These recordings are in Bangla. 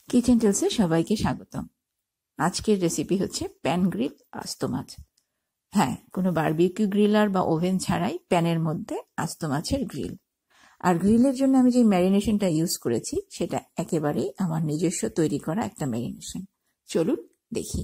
কিচেন টেলসে সবাইকে স্বাগতম। আজকের রেসিপি হচ্ছে প্যান গ্রিল আস্ত মাছ। হ্যাঁ, কোনো বারবিকিউ গ্রিলার বা ওভেন ছাড়াই প্যানের মধ্যে আস্ত মাছের গ্রিল। আর গ্রিলের জন্য আমি যে ম্যারিনেশনটা ইউজ করেছি সেটা একেবারেই আমার নিজস্ব তৈরি করা একটা ম্যারিনেশন। চলুন দেখি।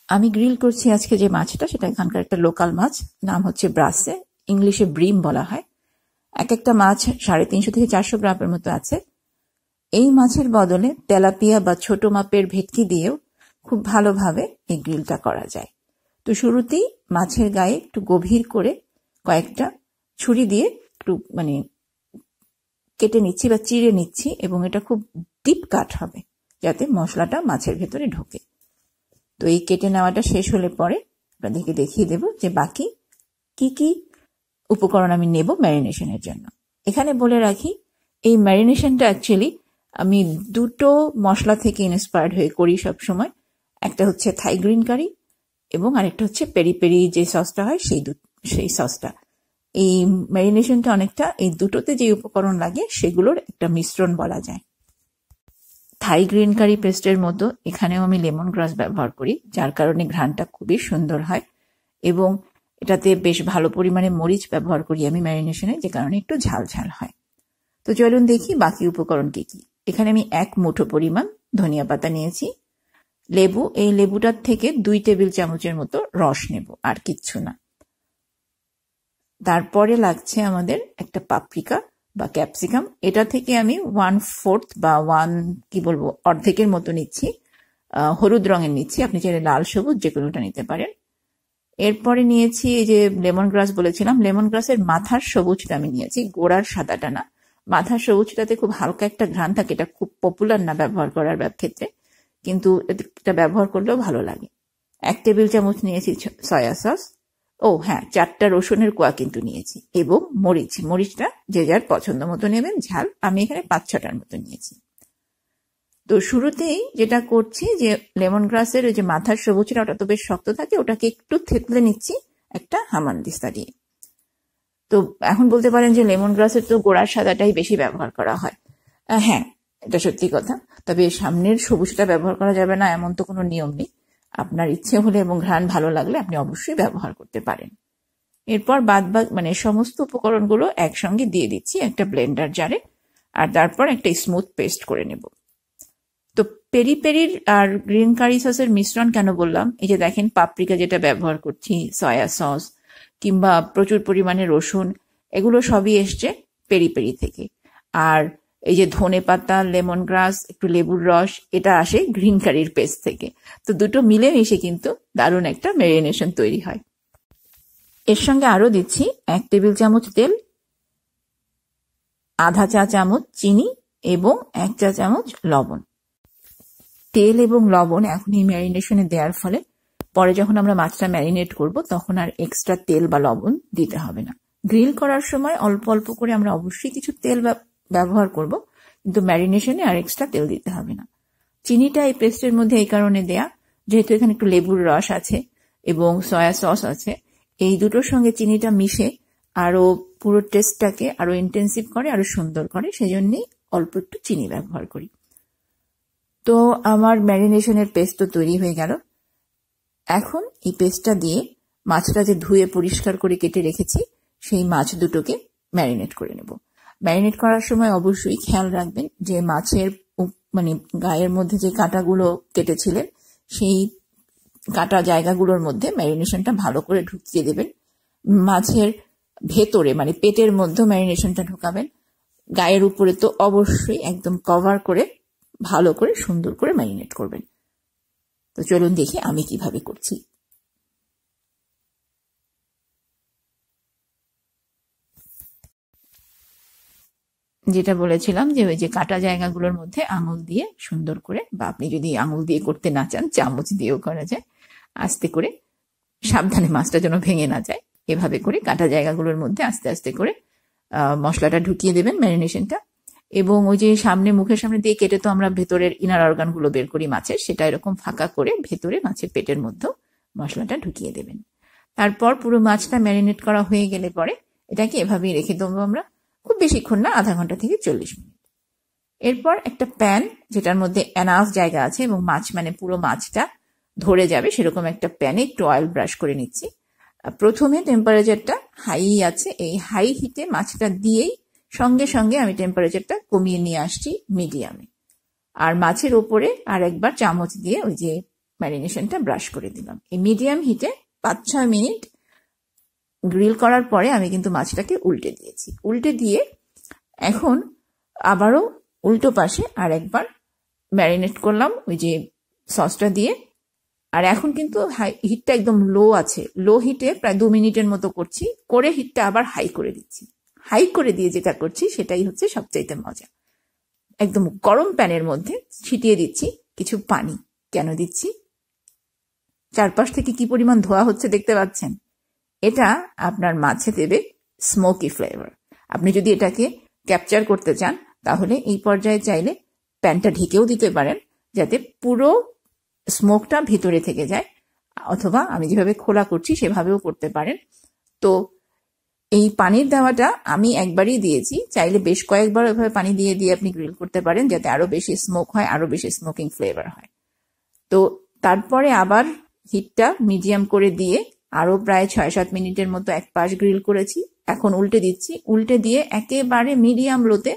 আমি গ্রিল করছি আজকে যে মাছটা, সেটা এখানকার একটা লোকাল মাছ, নাম হচ্ছে ব্রাসে, ইংলিশে ব্রিম বলা হয়। এক একটা মাছ 350 থেকে 400 গ্রামের মতো আছে। এই মাছের বদলে তেলাপিয়া বা ছোট মাপের ভেটকি দিয়েও খুব ভালোভাবে এই গ্রিলটা করা যায়। তো শুরুতেই মাছের গায়ে একটু গভীর করে কয়েকটা ছুরি দিয়ে একটু কেটে নিচ্ছি বা চিড়ে নিচ্ছি, এবং এটা খুব ডিপ কাট হবে যাতে মশলাটা মাছের ভেতরে ঢোকে। তো এই কেটে নেওয়াটা শেষ হলে পরে আপনাদেরকে দেখিয়ে দেব যে বাকি কি কি উপকরণ আমি নেব ম্যারিনেশনের জন্য। এখানে বলে রাখি, এই ম্যারিনেশনটা অ্যাকচুয়ালি আমি দুটো মশলা থেকে ইন্সপায়ার্ড হয়ে করি সব সময়। একটা হচ্ছে থাই গ্রিন কারি এবং আরেকটা হচ্ছে পেরি পেরি যে সসটা হয় সেই সসটা। এই ম্যারিনেশনটা অনেকটা এই দুটোতে যে উপকরণ লাগে সেগুলোর একটা মিশ্রণ বলা যায়। থাই গ্রিন কারি পেস্টের মতো এখানেও আমি লেমন গ্রাস ব্যবহার করি, যার কারণে ঘ্রাণটা খুবই সুন্দর হয়, এবং এটাতে বেশ ভালো পরিমাণে মরিচ ব্যবহার করি আমি ম্যারিনেশনে, যে কারণে একটু ঝাল ঝাল হয়। তো চলুন দেখি বাকি উপকরণ কি কি। এখানে আমি 1 মুঠো পরিমাণ ধনিয়া পাতা নিয়েছি। লেবু, এই লেবুটার থেকে 2 টেবিল চামচের মতো রস নেব, আর কিচ্ছু না। তারপরে লাগছে আমাদের একটা পাপরিকা বা ক্যাপসিকাম, এটা থেকে আমি 1/4 বা অর্ধেকের মতো নিচ্ছি। হলুদ রঙের নিচ্ছি, আপনি চাইলে লাল সবুজ যে কোনোটা নিতে পারেন। এরপরে নিয়েছি এই যে লেমন গ্রাস বলেছিলাম, লেমন গ্রাসের মাথার সবুজটা আমি নিয়েছি, গোড়ার সাদাটা না। মাথার সবুজটাতে খুব হালকা একটা ঘ্রাণ থাকে, এটা খুব পপুলার না ব্যবহার করার ক্ষেত্রে, কিন্তু এটা ব্যবহার করলেও ভালো লাগে। 1 টেবিল চামচ নিয়েছি সয়া সস। ও হ্যাঁ, 4টা রসুনের কোয়া কিন্তু নিয়েছি, এবং মরিচটা যে যার পছন্দ মতো নেবেন ঝাল। আমি এখানে 5-6টার মতো নিয়েছি। তো শুরুতেই যেটা করছি, যে লেমন গ্রাসের ওই যে মাথার সবুজটা, ওটা তো বেশ শক্ত থাকে, ওটাকে একটু থেতলে নিচ্ছি একটা হামানদিস্তা দিয়ে। তো এখন বলতে পারেন যে লেমন গ্রাসের তো গোড়ার সাদাটাই বেশি ব্যবহার করা হয়। হ্যাঁ, এটা সত্যি কথা, তবে সামনের সবুজটা ব্যবহার করা যাবে না এমন তো কোনো নিয়ম নেই। আপনার ইচ্ছে হলে এবং ঘ্রাণ ভালো লাগলে আপনি অবশ্যই ব্যবহার করতে পারেন। এরপর সমস্ত উপকরণগুলো একসঙ্গে দিয়ে দিচ্ছি একটা ব্লেন্ডার জারে, আর তারপর একটা স্মুথ পেস্ট করে নেব। তো পেরি পেরির আর গ্রিন কারি সসের মিশ্রণ কেন বললাম, এই যে দেখেন পাপরিকা যেটা ব্যবহার করছি, সয়া সস কিংবা প্রচুর পরিমাণে রসুন, এগুলো সবই এসছে পেরি পেরি থেকে। আর এই যে ধনে পাতা, লেমন গ্রাস, একটু লেবুর রস, এটা আসে গ্রিন কারির পেস্ট থেকে। তো দুটো মিলে মিশে কিন্তু দারুণ একটা ম্যারিনেশন তৈরি হয়। এর সঙ্গে আরো দিচ্ছি 1 টেবিল চামচ তেল, আধা চা চামচ চিনি এবং 1 চা চামচ লবণ। তেল এবং লবণ এখন এই ম্যারিনেশনে দেওয়ার ফলে পরে যখন আমরা মাছটা ম্যারিনেট করব তখন আর এক্সট্রা তেল বা লবণ দিতে হবে না। গ্রিল করার সময় অল্প অল্প করে আমরা অবশ্যই কিছু তেল ব্যবহার করব, কিন্তু ম্যারিনেশনে আর এক্সট্রা তেল দিতে হবে না। চিনিটা এই পেস্টের মধ্যে এই কারণে দেয়া, যেহেতু এখানে একটু লেবুর রস আছে এবং সয়া সস আছে, এই দুটোর সঙ্গে চিনিটা মিশে আরো পুরো টেস্টটাকে আরো ইন্টেন্সিভ করে, আরো সুন্দর করে, সেজন্যই অল্প একটু চিনি ব্যবহার করি। তো আমার ম্যারিনেশনের পেস্ট তো তৈরি হয়ে গেল। এখন এই পেস্টটা দিয়ে মাছটা যে ধুয়ে পরিষ্কার করে কেটে রেখেছি সেই মাছ দুটোকে ম্যারিনেট করে নেব। ম্যারিনেট করার সময় অবশ্যই খেয়াল রাখবেন যে মাছের গায়ের মধ্যে যে কাঁটাগুলো কেটেছিলেন সেই কাটা জায়গাগুলোর মধ্যে ম্যারিনেশনটা ভালো করে ঢুকিয়ে দেবেন। মাছের ভেতরে পেটের মধ্যে ম্যারিনেশনটা ঢোকাবেন। গায়ের উপরে তো অবশ্যই একদম কভার করে ভালো করে সুন্দর করে ম্যারিনেট করবেন। তো চলুন দেখি আমি কিভাবে করছি। যেটা বলেছিলাম যে ওই যে কাটা জায়গাগুলোর মধ্যে আঙুল দিয়ে সুন্দর করে, বা আপনি যদি আঙুল দিয়ে করতে না চান চামচ দিয়েও করা যায়, আস্তে করে সাবধানে মাছটা যেন ভেঙে না যায়, এভাবে করে কাটা জায়গাগুলোর মধ্যে আস্তে আস্তে করে মশলাটা ঢুকিয়ে দেবেন, ম্যারিনেশনটা। এবং ওই যে সামনে মুখের সামনে দিয়ে কেটে তো আমরা ভেতরের ইনার অর্গানগুলো বের করি মাছের, সেটা এরকম ফাঁকা করে ভেতরে মাছের পেটের মধ্যেও মশলাটা ঢুকিয়ে দেবেন। তারপর পুরো মাছটা ম্যারিনেট করা হয়ে গেলে পরে এটাকে এভাবেই রেখে দেবো আমরা, খুব বেশিক্ষণ না, আধা ঘন্টা থেকে 40 মিনিট। এরপর একটা প্যান যেটার মধ্যে এনাফ জায়গা আছে এবং মাছ মানে পুরো মাছটা ধরে যাবে সেরকম একটা প্যানে একটু অয়েল ব্রাশ করে নিচ্ছি। প্রথমে টেম্পারেচারটা হাই আছে, এই হাই হিটে মাছটা দিয়েই সঙ্গে সঙ্গে আমি টেম্পারেচারটা কমিয়ে নিয়ে আসছি মিডিয়ামে। আর মাছের ওপরে আর একবার চামচ দিয়ে ওই যে ম্যারিনেশনটা ব্রাশ করে দিলাম। এই মিডিয়াম হিটে 5-6 মিনিট গ্রিল করার পরে আমি কিন্তু মাছটাকে উল্টে দিয়েছি। উল্টে দিয়ে এখন আবারও উল্টো পাশে আর একবার ম্যারিনেট করলাম ওই যে সসটা দিয়ে। আর এখন কিন্তু হিটটা একদম লো আছে, লো হিটে প্রায় 2 মিনিটের মতো করছি, করে হিটটা আবার হাই করে দিচ্ছি। হাই করে দিয়ে যেটা করছি সেটাই হচ্ছে সবচাইতে মজা। একদম গরম প্যানের মধ্যে ছিটিয়ে দিচ্ছি কিছু পানি। কেন দিচ্ছি? চারপাশ থেকে কি পরিমাণ ধোয়া হচ্ছে দেখতে পাচ্ছেন? এটা আপনার মাছে দেবে স্মোকি ফ্লেভার। আপনি যদি এটাকে ক্যাপচার করতে চান তাহলে এই পর্যায়ে চাইলে প্যানটা ঢেকেও দিতে পারেন যাতে পুরো স্মোকটা ভিতরে থেকে যায়, অথবা আমি যেভাবে খোলা করছি সেভাবেও করতে পারেন। তো এই পানির দেওয়াটা আমি একবারই দিয়েছি, চাইলে বেশ কয়েকবার ওইভাবে পানি দিয়ে দিয়ে আপনি গ্রিল করতে পারেন যাতে আরো বেশি স্মোক হয়, আরো বেশি স্মোকিং ফ্লেভার হয়। তো তারপরে আবার হিটটা মিডিয়াম করে দিয়ে আরো প্রায় 6-7 মিনিটের মতো এক পাশ গ্রিল করেছি। এখন উল্টে দিচ্ছি, উল্টে দিয়ে একেবারে মিডিয়াম লোতে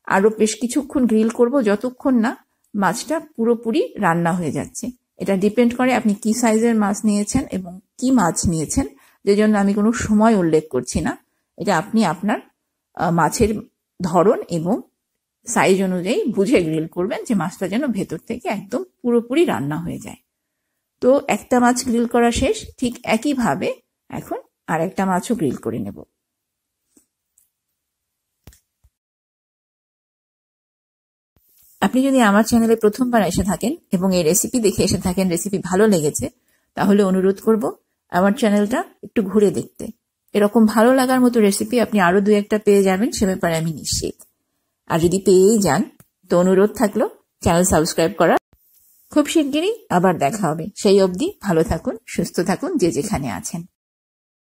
আরো বেশ কিছুক্ষণ গ্রিল করব, যতক্ষণ না মাছটা পুরোপুরি রান্না হয়ে যাচ্ছে। এটা ডিপেন্ড করে আপনি কি সাইজের মাছ নিয়েছেন এবং কি মাছ নিয়েছেন, যে জন্য আমি কোনো সময় উল্লেখ করছি না। এটা আপনি আপনার মাছের ধরন এবং সাইজ অনুযায়ী বুঝে গ্রিল করবেন যে মাছটা যেন ভেতর থেকে একদম পুরোপুরি রান্না হয়ে যায়। তো একটা মাছ গ্রিল করা শেষ, ঠিক একইভাবে এখন আর একটা মাছও গ্রিল করে নেব। আপনি যদি আমার চ্যানেলে প্রথমবার এসে থাকেন এবং এই রেসিপি দেখে এসে থাকেন, রেসিপি ভালো লেগেছে, তাহলে অনুরোধ করব আমার চ্যানেলটা একটু ঘুরে দেখতে। এরকম ভালো লাগার মতো রেসিপি আপনি আরো 2-1টা পেয়ে যাবেন, সে ব্যাপারে আমি নিশ্চিত। আর যদি পেয়েই যান তো অনুরোধ থাকলো চ্যানেল সাবস্ক্রাইব করার। খুব শিগগিরই আবার দেখা হবে, সেই অবধি ভালো থাকুন, সুস্থ থাকুন যে যেখানে আছেন।